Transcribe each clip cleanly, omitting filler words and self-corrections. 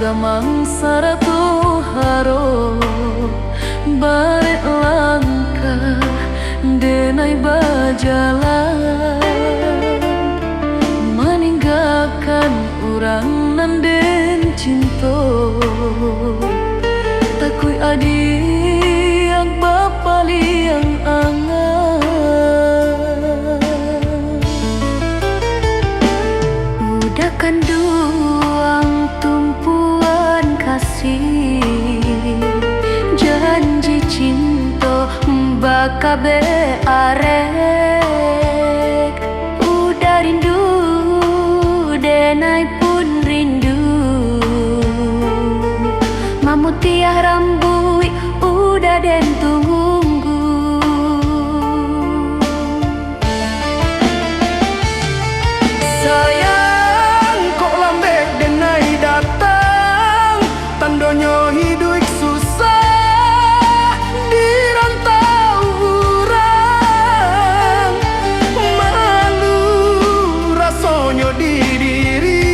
gamang saratu haro bare langkah denai bajalan meninggalkan urang nan den cinto takui adi yang bapa liang angan udah kanduang tumpuan kasih janji cinta bakabe arek udah rindu denai pun rindu mamutiah rambui udah den tunggu sayang kok lambek denai datang tandonyo hidup susah di rantau urang malu rasonyo di diri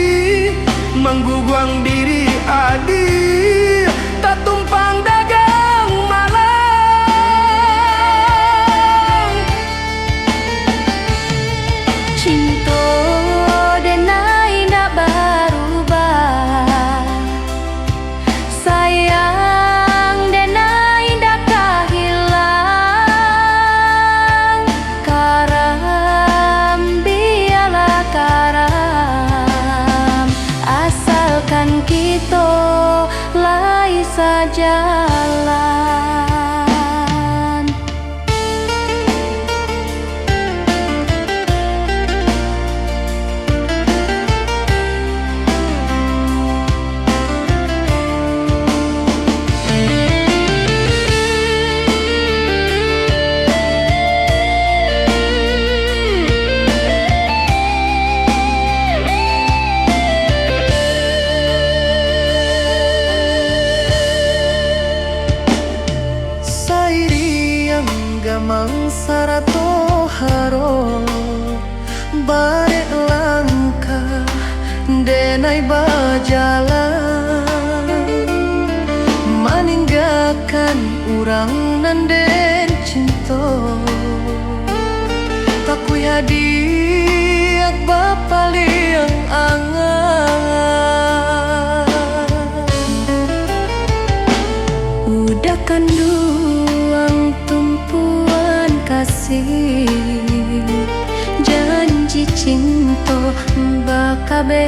mengguguang diri adil tak tumpang dagang malang cinta denai ndak berubah sayang denai ndak kahilang karam biarlah karam asalkan kita lai sajalan gamang sarato haro bare langkah denai bajalan meninggalkan urang nan den cinta takui hadiah bapa liang angan udah kanduang tumpuan kasih janji cinta bakabe